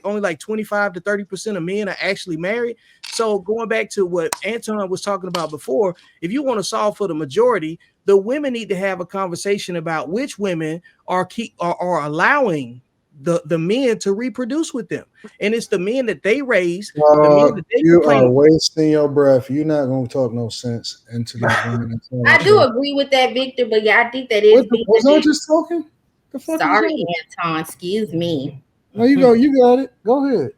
only like 25 to 30% of men are actually married. So going back to what Anton was talking about before, if you want to solve for the majority, the women need to have a conversation about which women are allowing the men to reproduce with them. And it's the men that they raise, the men that they You are complain. wasting your breath. You're not going to talk no sense into these women. I do agree with that, Victor, but yeah, I think that is being Was I just talking? The fuck is sorry, that? Anton. Excuse me. No, you go. You got it. Go ahead.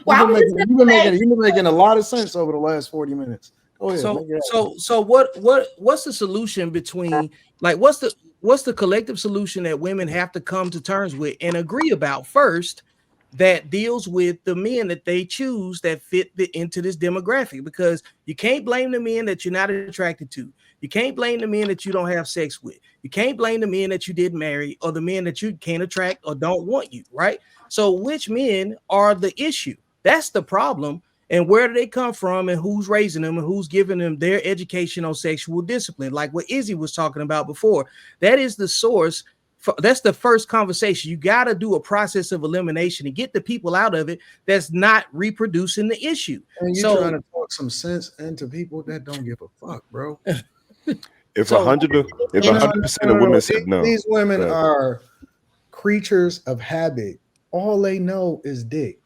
Well, I was just You've been making a lot of sense over the last 40 minutes. Go ahead. So what's the solution between, like, what's the collective solution that women have to come to terms with and agree about first, that deals with the men that they choose that fit into this demographic? Because you can't blame the men that you're not attracted to. You can't blame the men that you don't have sex with. You can't blame the men that you didn't marry, or the men that you can't attract or don't want you, right? So which men are the issue? That's the problem. And where do they come from, and who's raising them, and who's giving them their education on sexual discipline? Like what Izzy was talking about before. That is the source. That's the first conversation. You got to do a process of elimination and get the people out of it that's not reproducing the issue. And you're trying to talk some sense into people that don't give a fuck, bro. If 100% of women said no, these women are creatures of habit. All they know is dick.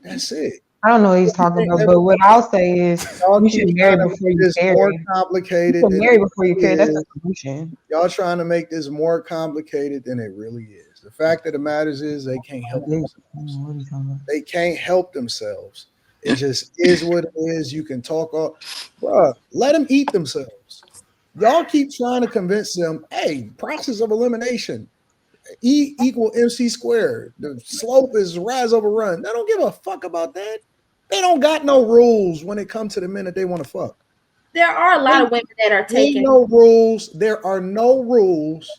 That's it. I don't know what he's talking about, but what I'll say is you should marry before you carry. More complicated. You should marry before you carry. That's the solution. Y'all trying to make this more complicated than it really is. The fact of the matter is they can't help themselves. They can't help themselves. It just is what it is. You can talk all, bro. Let them eat themselves. Y'all keep trying to convince them, hey, process of elimination. E equal MC squared. The slope is rise over run. They don't give a fuck about that. They don't got no rules when it comes to the men that they want to fuck. There are a lot of women that are taking no rules. There are no rules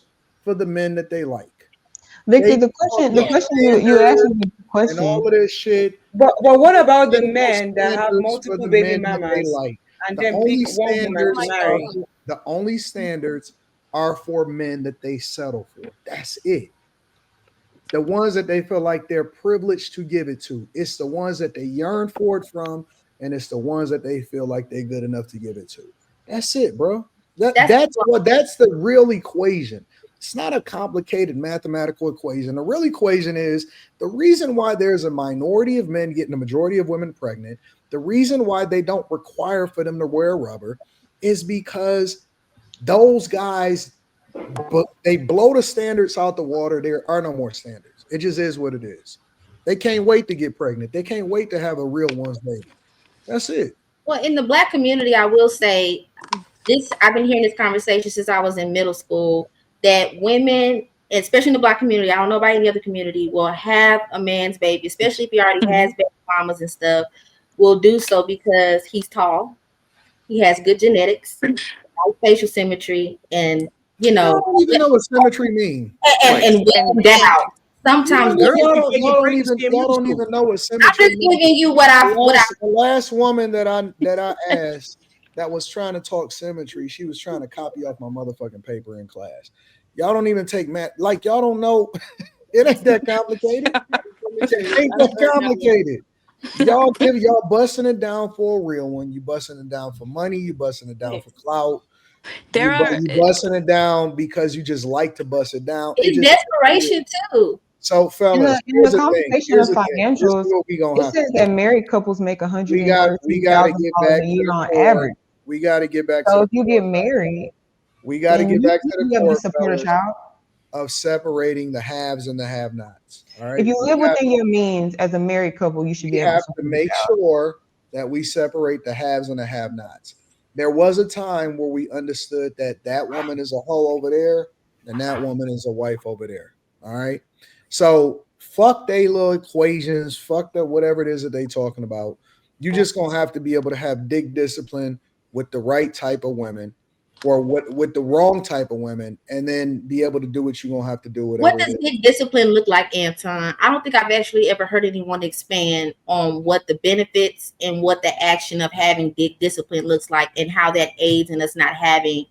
for the men that they like. Victor, the question you asked me the question. And all of this shit. But what about the men that have multiple baby mamas like? and then pick one woman to marry? The only standards are for men that they settle for. That's it. The ones that they feel like they're privileged to give it to. It's the ones that they yearn for it from, and it's the ones that they feel like they're good enough to give it to. That's it, bro. That's the real equation. It's not a complicated mathematical equation. The real equation is the reason why there's a minority of men getting a majority of women pregnant. The reason why they don't require for them to wear rubber is because those guys, but they blow the standards out the water. There are no more standards. It just is what it is. They can't wait to get pregnant. They can't wait to have a real one's baby. That's it. Well, in the Black community, I will say this. I've been hearing this conversation since I was in middle school, that women, especially in the Black community, I don't know about any other community, will have a man's baby, especially if he already has baby mamas and stuff, will do so because he's tall, he has good genetics, facial symmetry, and I don't even know what symmetry means. And down. Sometimes y'all don't even know what symmetry means. I'm just giving you the last woman that I asked that was trying to talk symmetry, she was trying to copy off my motherfucking paper in class. Y'all don't even take math. Like, y'all don't know. It ain't that complicated. It ain't that complicated. Y'all busting it down for a real one. You busting it down for money. You busting it down for clout. You busting it down because you just like to bust it down. It's desperation too. So, fellas, in the conversation of financials, it says that married couples make $130,000 a year on average. We got to get back. So if you get married, we got to get back to the core support a child of separating the haves and the have-nots. All right. If you live within your means as a married couple, you should be able to make sure that we separate the haves and the have-nots. There was a time where we understood that woman is a hoe over there and that woman is a wife over there. All right. So fuck they little equations, fuck that whatever it is that they talking about. You just gonna have to be able to have dick discipline with the right type of women, or with the wrong type of women, and then be able to do what you're gonna have to do. What does dick discipline look like, Anton? I don't think I've actually ever heard anyone expand on what the benefits and what the action of having dick discipline looks like, and how that aids in us not having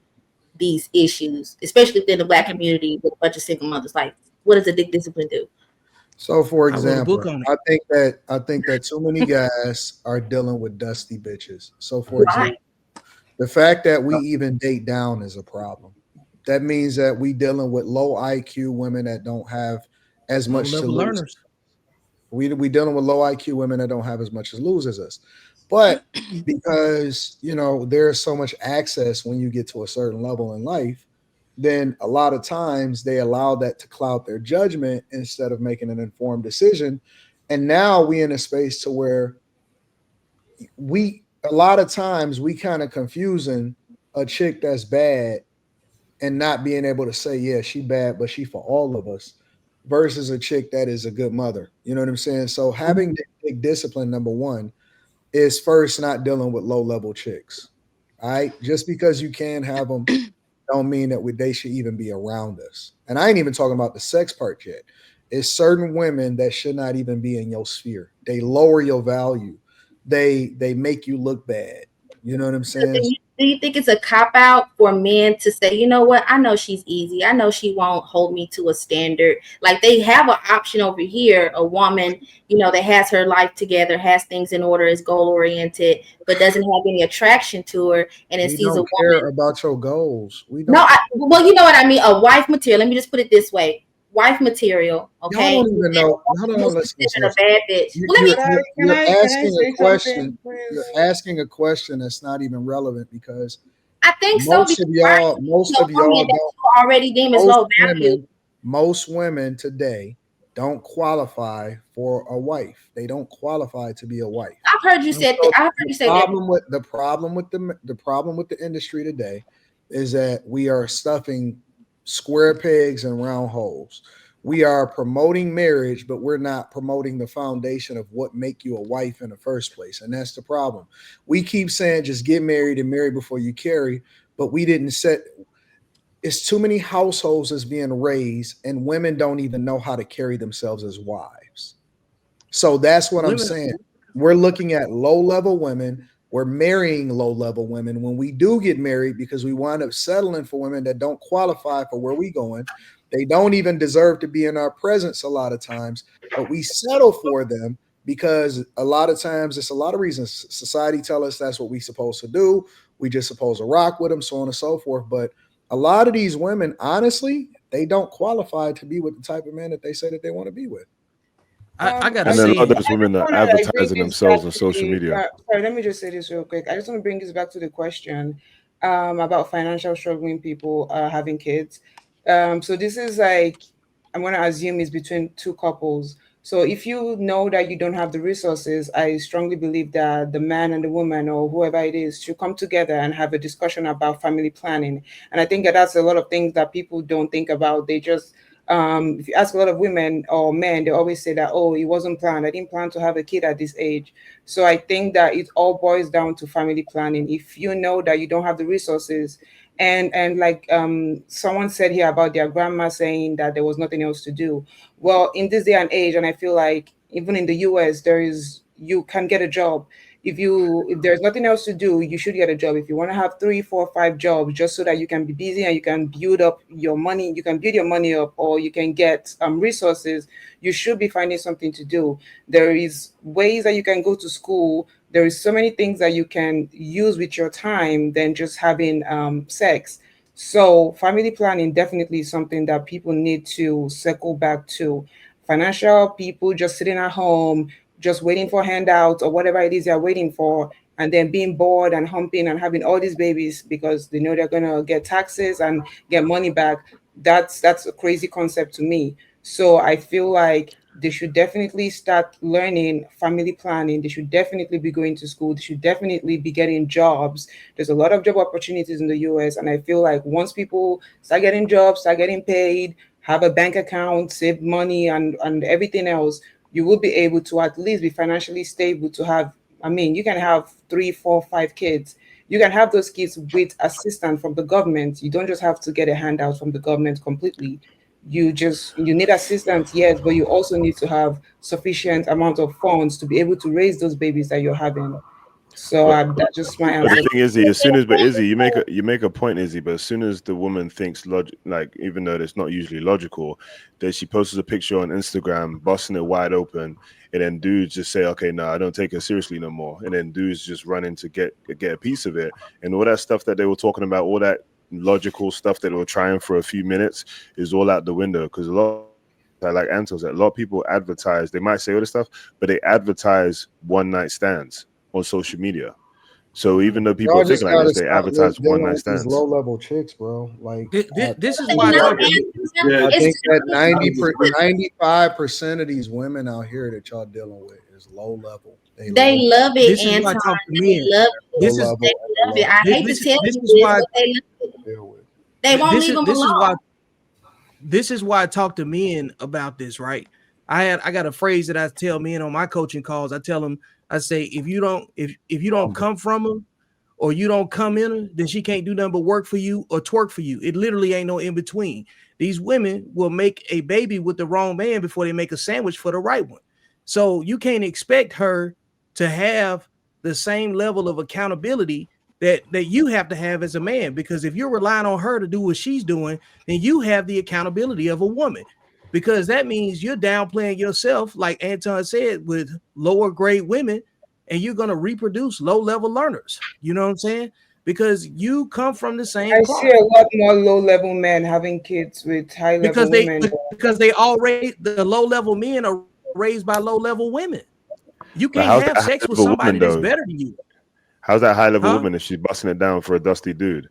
these issues, especially within the Black community with a bunch of single mothers. Like, what does a dick discipline do? So, for I wrote a example, book on it. I think that too many guys are dealing with dusty bitches. So, for Right. example, the fact that we even date down is a problem. That means that we dealing with low IQ women that don't have as Low much to level lose. learners. We dealing with low IQ women that don't have as much as lose as us. But because there's so much access when you get to a certain level in life, then a lot of times they allow that to cloud their judgment instead of making an informed decision. And now we in a space to where we a lot of times we kind of confusing a chick that's bad and not being able to say, yeah, she bad, but she for all of us, versus a chick that is a good mother. You know what I'm saying? So having big discipline, number one, is first not dealing with low level chicks. All right. Just because you can have them don't mean that they should even be around us. And I ain't even talking about the sex part yet. It's certain women that should not even be in your sphere. They lower your value. They make you look bad. You know what I'm saying? Do you think it's a cop out for men to say, you know what, I know she's easy, I know she won't hold me to a standard? Like, they have an option over here, a woman, that has her life together, has things in order, is goal oriented, but doesn't have any attraction to her, and then We sees a don't care woman. about your goals. We No, don't. well, you know what I mean. A wife material. Let me just put it this way: wife material. Y'all Okay, don't even know. Hold on, who's listen, listen, considered a listen. bad bitch. You, Well, let you're, me. you're, you're Can I asking a say question. something, please? You're asking a question that's not even relevant because I think so most because of y'all, a woman that don't. you already deem as Most low value. women, most women today don't qualify for a wife. They don't qualify to be a wife. I've heard you And said that. so I've heard you say that. the problem with the industry today is that we are stuffing square pegs and round holes. We are promoting marriage, but we're not promoting the foundation of what make you a wife in the first place. And that's the problem. We keep saying just get married and marry before you carry, but we didn't set it's too many households that's being raised and women don't even know how to carry themselves as wives. So that's what I'm Women, saying. We're looking at low level women. We're marrying low level women when we do get married because we wind up settling for women that don't qualify for where we going. They don't even deserve to be in our presence a lot of times, but we settle for them because a lot of times it's a lot of reasons. Society tell us that's what we supposed to do. We just supposed to rock with them, so on and so forth. But a lot of these women, honestly, they don't qualify to be with the type of man that they say that they want to be with. I gotta I And a say lot of it. those women are want to bring advertising this back themselves on to social the. media. Sorry, let me just say this real quick. I just want to bring this back to the question about financial struggling people having kids. So this is like, I'm going to assume it's between two couples. So if you know that you don't have the resources, I strongly believe that the man and the woman or whoever it is should come together and have a discussion about family planning. And I think that that's a lot of things that people don't think about. They just if you ask a lot of women or men, they always say that, oh, it wasn't planned. I didn't plan to have a kid at this age. So I think that it all boils down to family planning. If you know that you don't have the resources, and like someone said here about their grandma saying that there was nothing else to do. Well, in this day and age, and I feel like even in the US, you can get a job. If there's nothing else to do, you should get a job. If you want to have 3 4 5 jobs just so that you can be busy and you can build up your money, you can build your money up, or you can get resources, you should be finding something to do. There is ways that you can go to school. There is so many things that you can use with your time than just having sex. So family planning definitely is something that people need to circle back to. Financial people just sitting at home, just waiting for handouts or whatever it is they're waiting for, and then being bored and humping and having all these babies because they know they're gonna get taxes and get money back. That's a crazy concept to me. So I feel like they should definitely start learning family planning. They should definitely be going to school. They should definitely be getting jobs. There's a lot of job opportunities in the US. And I feel like once people start getting jobs, start getting paid, have a bank account, save money and everything else, you will be able to at least be financially stable to have, I mean, you can have 3 4 5 kids. You can have those kids with assistance from the government. You don't just have to get a handout from the government completely. You need assistance, yes, but you also need to have sufficient amount of funds to be able to raise those babies that you're having. So that's just my But answer. the thing is, Izzy, you make a point, Izzy. But as soon as the woman thinks like even though it's not usually logical, that she posts a picture on Instagram, busting it wide open, and then dudes just say, okay, no, I don't take her seriously no more, and then dudes just run in to get a piece of it, and all that stuff that they were talking about, all that logical stuff that they were trying for a few minutes is all out the window because a lot. Like Anton said, a lot of people advertise. They might say all this stuff, but they advertise one night stands on social media. So even though people Y'all are just thinking like gotta this, they stop advertise one dealing night with these stands. low level chicks, bro. Like This is They why I know talk to that. I think that It's 95% of these women out here that y'all dealing with is low level. they love it, this is why I Anton. talk to They men. love low This it. is level They and love low it. I hate to tell this you is this, why but they love it. to deal with. They won't leave them this is why alone. this is why I talk to men about this, right? I got a phrase that I tell men on my coaching calls. I tell them, I say, if you don't come from her or you don't come in her, then she can't do nothing but work for you or twerk for you. It literally ain't no in between. These women will make a baby with the wrong man before they make a sandwich for the right one. So you can't expect her to have the same level of accountability that you have to have as a man, because if you're relying on her to do what she's doing, then you have the accountability of a woman, because that means you're downplaying yourself, like Anton said, with lower grade women, and you're going to reproduce low level learners. You know what I'm saying? Because you come from the same I see cloth. a lot more low level men having kids with high level women. Because they already, the low level men are raised by low level women. You can't But have how's that sex high with level somebody woman that's though? better than you. How's that high level Huh? woman if she's busting it down for a dusty dude?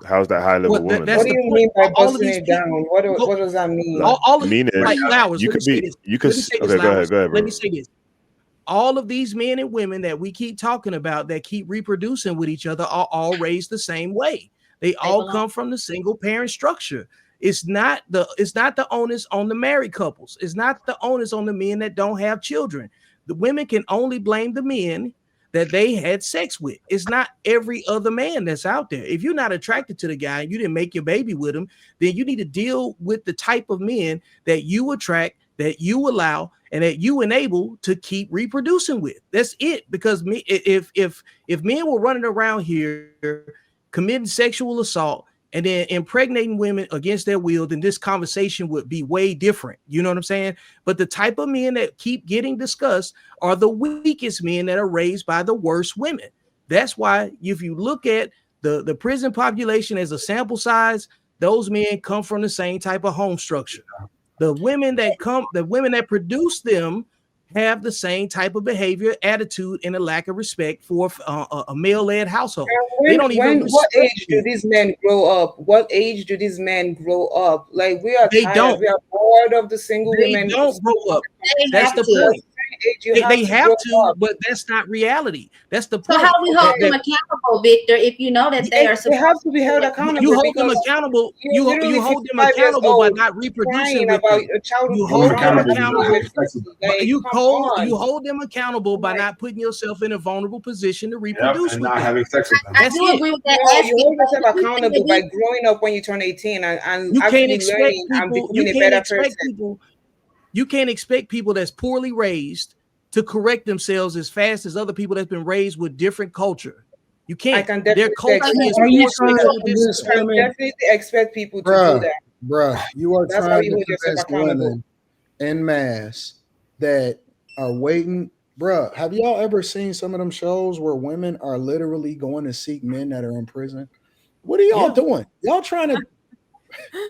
How's that high level What woman that's What though? do the you point. mean by All of busting these it down? people, What does that Like mean? all meaning like Flowers. you Let me could say be this. you could Let me say this, okay, Flowers. go ahead, Let me bro. say this. All of these men and women that we keep talking about that keep reproducing with each other are all raised the same way. They all come from the single parent structure. It's not the onus on the married couples. It's not the onus on the men that don't have children. The women can only blame the men that they had sex with. It's not every other man that's out there. If you're not attracted to the guy and you didn't make your baby with him, then you need to deal with the type of men that you attract, that you allow, and that you enable to keep reproducing with. That's it. Because if men were running around here committing sexual assault and then impregnating women against their will, then this conversation would be way different. You know what I'm saying? But the type of men that keep getting discussed are the weakest men that are raised by the worst women. That's why if you look at the prison population as a sample size, those men come from the same type of home structure. The women that produce them have the same type of behavior, attitude, and a lack of respect for a male-led household. They don't even What respect age do men. these men grow up? What age do these men grow up? Like we are They tired. don't. We are bored of the single They women. don't grow up. They That's have the to. point. Age you They have to have grow to, up. but that's not reality. That's the So how point. we hold them accountable, Victor, if you know that they Yes, are they supposed have to be to held do You accountable hold them because accountable. you're You literally hold them 55 years accountable by old not reproducing crying with about them. a You childhood hold them trauma that accountable. you went through. But Like, come you on. hold them accountable by Like, not putting yourself in a vulnerable position to Yep, reproduce and with not them. having sex with them. I That's do it. agree with that no, you aspect, hold but yourself let me say accountable by this. growing up when you turn 18 and You can't actually expect learning and people. You becoming a can't better expect person. people. You can't expect people that's poorly raised to correct themselves as fast as other people that's been raised with different culture. You I can't. can Their definitely culture is Are you more trying to sexual convince can discipline. women, definitely expect people to do bruh, that. you are That's how trying you to hold yourself convince accountable. women en masse that are waiting. Bruh, have y'all ever seen some of them shows where women are literally going to seek men that are in prison? What are y'all Yeah. doing? Y'all trying to,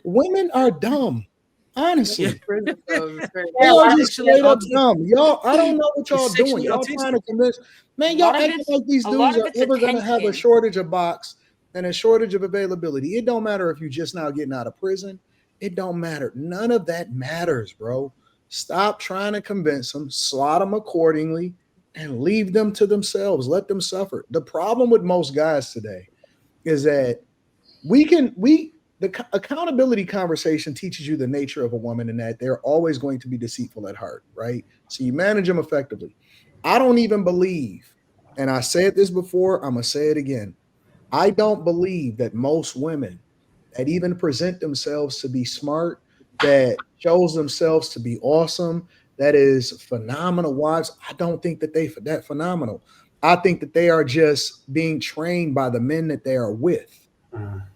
women are dumb. Yeah. Honestly. They Yeah, a are lot of just Sexually straight up autistic. dumb. Y'all, I don't know what It's y'all doing. sexually Y'all trying to autistic. convince, A man, y'all lot of acting it's like these a lot dudes of are it's ever gonna have a attention. shortage of box and a shortage of availability. It don't matter if you just now getting out of prison. It don't matter. None of that matters, bro. Stop trying to convince them, slot them accordingly, and leave them to themselves. Let them suffer. The problem with most guys today is that accountability conversation teaches you the nature of a woman and that they're always going to be deceitful at heart, right? So you manage them effectively. I don't even believe, and I said this before, I'm gonna say it again. I don't believe that most women that even present themselves to be smart, that shows themselves to be awesome, that is phenomenal wives. I don't think that they that phenomenal. I think that they are just being trained by the men that they are with.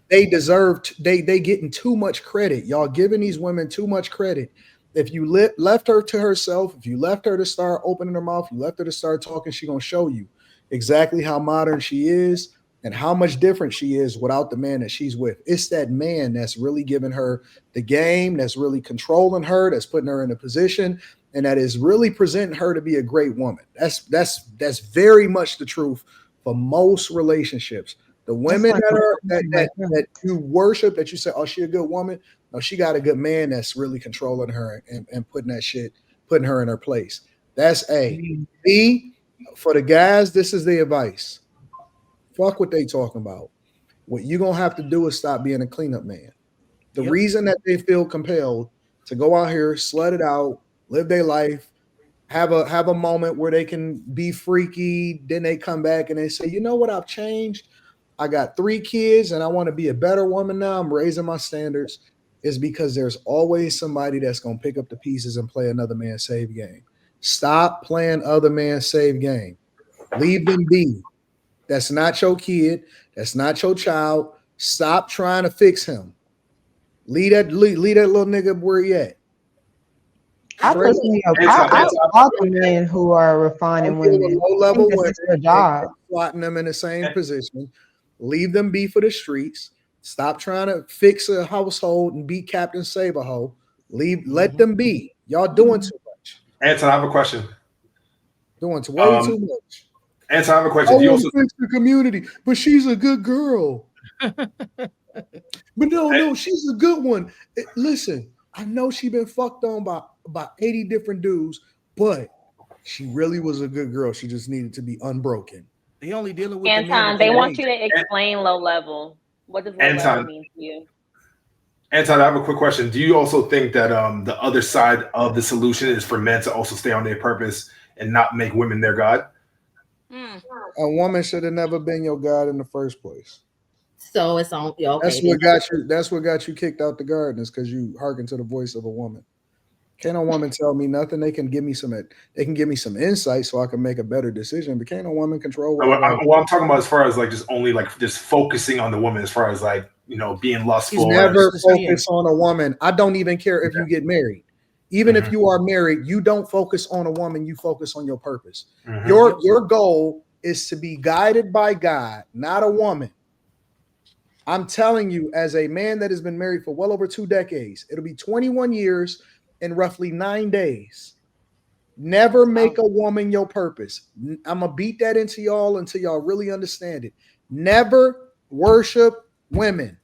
They deserve they getting too much credit. Y'all giving these women too much credit. If you left her to herself, if you left her to start opening her mouth, you left her to start talking, she gonna show you exactly how modern she is and how much different she is without the man that she's with. It's that man that's really giving her the game, that's really controlling her, that's putting her in a position, and that is really presenting her to be a great woman. That's very much the truth for most relationships. The women that you worship, that you say, oh, she a good woman. No, she got a good man that's really controlling her and putting her in her place. That's A. B, for the guys, this is the advice. Fuck what they talking about. What you gonna have to do is stop being a cleanup man. The reason that they feel compelled to go out here, slut it out, live their life, have a moment where they can be freaky, then they come back and they say, you know what, I've changed. I got 3 kids and I want to be a better woman now. I'm raising my standards. Is because there's always somebody that's going to pick up the pieces and play another man's save game. Stop playing other man's save game. Leave them be. That's not your kid. That's not your child. Stop trying to fix him. Leave that little nigga where he at. I personally, I applaud the men who are refining women. Low-level women, it's their job. Plotting them in the same position. Leave them be for the streets. Stop trying to fix a household and be Captain Save-A-Ho. Let them be. Y'all doing too much. Anton, I have a question. Doing way too much. Anton, I have a question. Do you also fix the community? But she's a good girl. But no, she's a good one. Listen, I know she been fucked on by about 80 different dudes, but she really was a good girl. She just needed to be unbroken. They only dealing with Anton. They want you to explain low level. What does low level mean to you? Anton, I have a quick question. Do you also think that the other side of the solution is for men to also stay on their purpose and not make women their god? A woman should have never been your god in the first place. So it's on. Okay, That's what got you kicked out the garden, is because you hearken to the voice of a woman. Can't a woman tell me nothing? They can give me some insight so I can make a better decision. But can't a woman control what I'm talking about as far as like just focusing on the woman, as far as like, you know, being lustful. She's never focus on a woman. I don't even care if you get married. Even if you are married, you don't focus on a woman. You focus on your purpose. Your goal is to be guided by God, not a woman. I'm telling you, as a man that has been married for well over 2 decades, it'll be 21 years in roughly 9 days. Never make a woman your purpose. I'm going to beat that into y'all until y'all really understand it. Never worship women.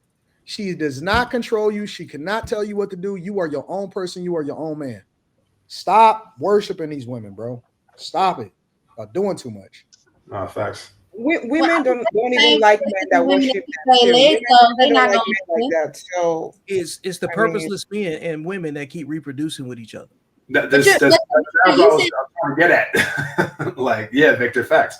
She does not control you. She cannot tell you what to do. You are your own person. You are your own man. Stop worshiping these women, bro. Stop it. You're doing too much. Facts. Women don't even like men that worship them. They're not like that. So it's the purposeless men and women that keep reproducing with each other. That's what I was trying to get at. Like, yeah, Victor, facts.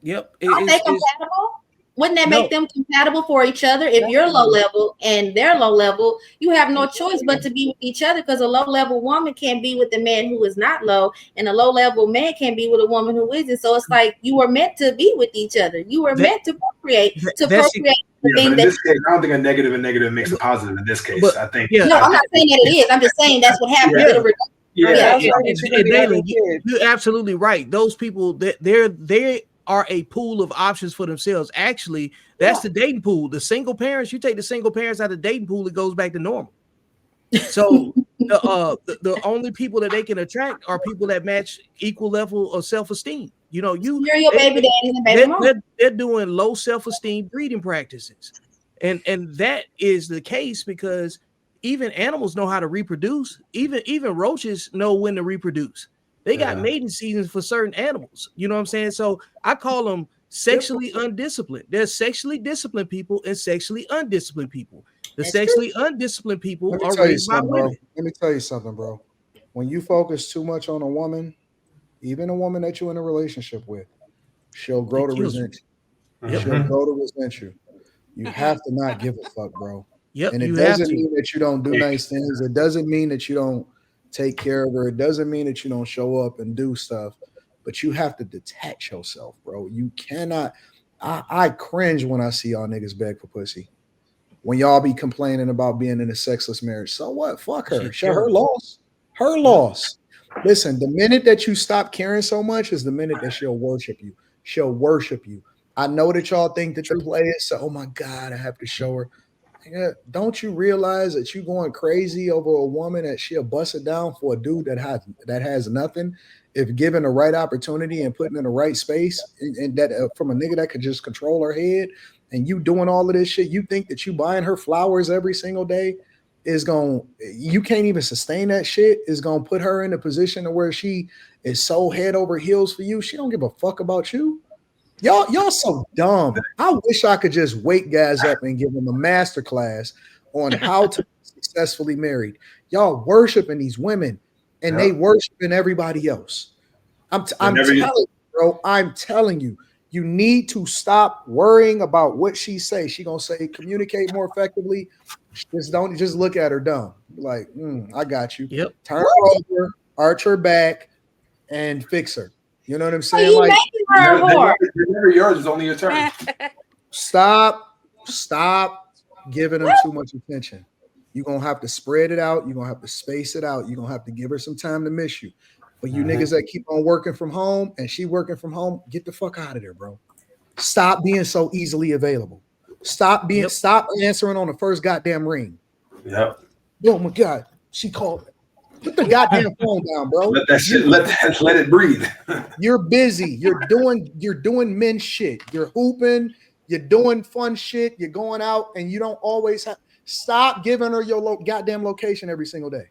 Yep. Are they compatible? Wouldn't that make them compatible for each other? If you're low level and they're low level, you have no choice but to be with each other, because a low level woman can't be with the man who is not low, and a low level man can't be with a woman who isn't. So it's like you were meant to be with each other. You were meant to procreate. But in this case, I don't think a negative and negative makes a positive in this case. I think. No, I'm not saying that it is. I'm just saying that's what happens. You're absolutely right. Those people that they are a pool of options for themselves. Actually, that's the dating pool. The single parents, you take the single parents out of the dating pool, it goes back to normal. So the only people that they can attract are people that match equal level of self-esteem. You know, you're your baby daddy and baby mom. They're doing low self-esteem breeding practices. And that is the case because even animals know how to reproduce. Even roaches know when to reproduce. They got mating seasons for certain animals. You know what I'm saying? So I call them sexually undisciplined. There's sexually disciplined people and sexually undisciplined people. The sexually undisciplined people are raised by women. Let me tell you something, bro. When you focus too much on a woman, even a woman that you're in a relationship with, she'll grow to resent you. She'll grow to resent you. You have to not give a fuck, bro. And it doesn't mean that you don't do nice things. It doesn't mean that you don't take care of her. It doesn't mean that you don't show up and do stuff. but you have to detach yourself, bro. You cannot. I cringe when I see y'all niggas beg for pussy. When y'all be complaining about being in a sexless marriage, so what? Fuck her. Show her loss. Her loss. Listen, the minute that you stop caring so much is the minute that she'll worship you. She'll worship you. I know that y'all think that the play is so, oh my God, I have to show her. Don't you realize that you going crazy over a woman that she'll bust it down for a dude that has nothing if given the right opportunity and put in the right space, and that from a nigga that could just control her head, and you doing all of this shit, you think that you buying her flowers every single day you can't even sustain that shit, is gonna put her in a position to where she is so head over heels for you. She don't give a fuck about you. Y'all so dumb. I wish I could just wake guys up and give them a master class on how to be successfully married. Y'all worshiping these women and they worshiping everybody else. I'm telling you, bro. I'm telling you, you need to stop worrying about what she say. She gonna say communicate more effectively. Just look at her dumb. Like, I got you. Yep. Turn her over, arch her back, and fix her. You know what I'm saying? Like, her a whore. Never yours is only your turn. Stop giving them too much attention. You're gonna have to spread it out. You're gonna have to space it out. You're gonna have to give her some time to miss you. But you niggas that keep on working from home and she working from home, get the fuck out of there, bro. Stop being so easily available. Stop answering on the first goddamn ring. Yep. Oh my God, she called me. Put the goddamn phone down, bro. Let that shit, let it breathe. You're busy. You're doing men shit. You're hooping. You're doing fun shit. You're going out, and you don't always have. Stop giving her your goddamn location every single day.